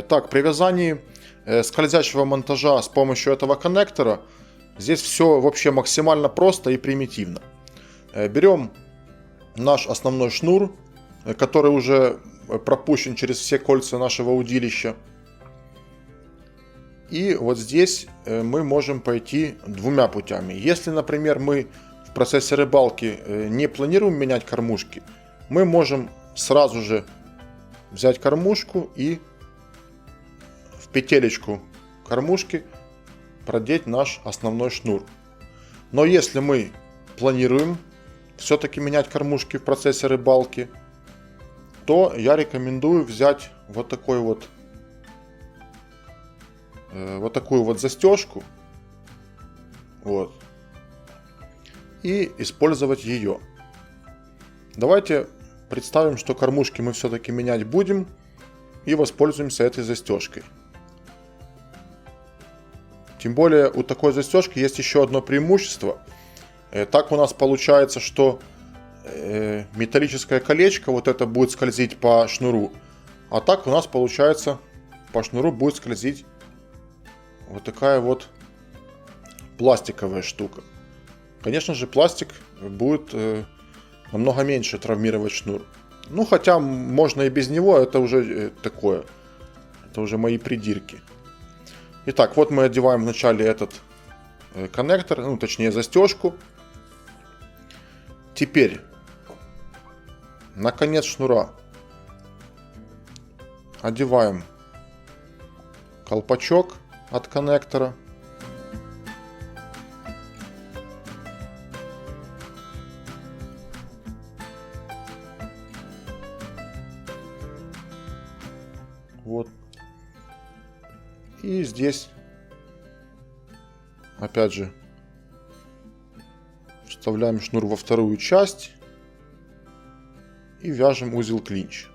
Так, при вязании скользящего монтажа с помощью этого коннектора здесь все вообще максимально просто и примитивно. Берем наш основной шнур, который уже пропущен через все кольца нашего удилища. И вот здесь мы можем пойти двумя путями. Если, например, мы в процессе рыбалки не планируем менять кормушки, мы можем сразу же взять кормушку и в петелечку кормушки продеть наш основной шнур. Но если мы планируем все-таки менять кормушки в процессе рыбалки, то я рекомендую взять вот такую вот застежку, вот, и использовать ее. Давайте представим, что кормушки мы все-таки менять будем и воспользуемся этой застежкой. Тем более у такой застежки есть еще одно преимущество. Так у нас получается, что металлическое колечко вот это будет скользить по шнуру, а так у нас получается по шнуру будет скользить вот такая вот пластиковая штука. Конечно же, пластик будет намного меньше травмировать шнур. Ну, хотя можно и без него, это уже такое. Это уже мои придирки. Итак, вот мы одеваем вначале этот коннектор, ну, точнее застежку. Теперь на конец шнура одеваем колпачок от коннектора. Вот. И здесь опять же вставляем шнур во вторую часть и вяжем узел клинч.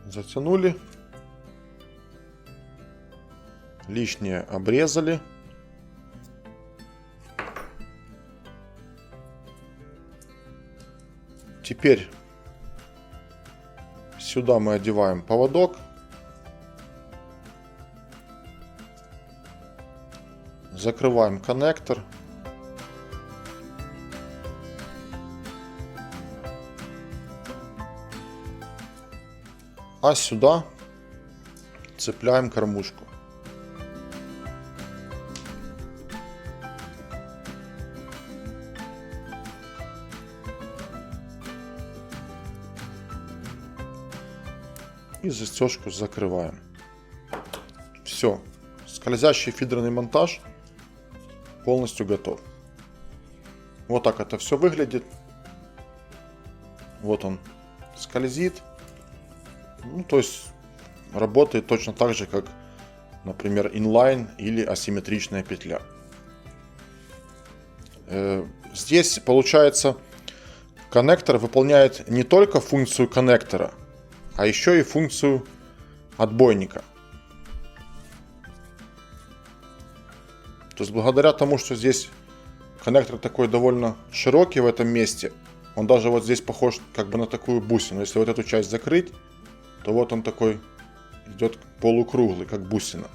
Затянули, лишнее обрезали. Теперь сюда мы одеваем поводок. Закрываем коннектор. А сюда цепляем кормушку. И застежку закрываем. Все. Скользящий фидерный монтаж полностью готов. Вот так это все выглядит. Вот он скользит. Ну, то есть работает точно так же, как, например, инлайн или асимметричная петля. Здесь, получается, коннектор выполняет не только функцию коннектора, а еще и функцию отбойника. То есть благодаря тому, что здесь коннектор такой довольно широкий в этом месте, он даже вот здесь похож как бы на такую бусину. Если вот эту часть закрыть, то вот он такой идет полукруглый, как бусина.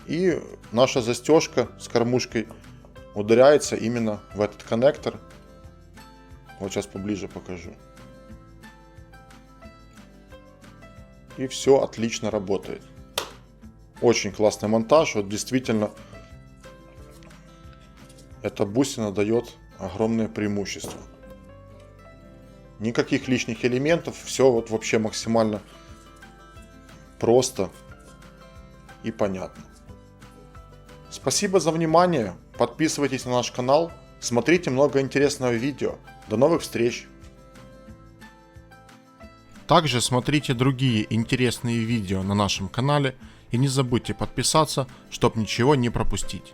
И наша застежка с кормушкой ударяется именно в этот коннектор. Вот сейчас поближе покажу. И все отлично работает. Очень классный монтаж. Вот действительно эта бусина дает огромное преимущество. Никаких лишних элементов. Все вот вообще максимально просто и понятно. Спасибо за внимание. Подписывайтесь на наш канал. Смотрите много интересного видео. До новых встреч! Также смотрите другие интересные видео на нашем канале и не забудьте подписаться, чтобы ничего не пропустить.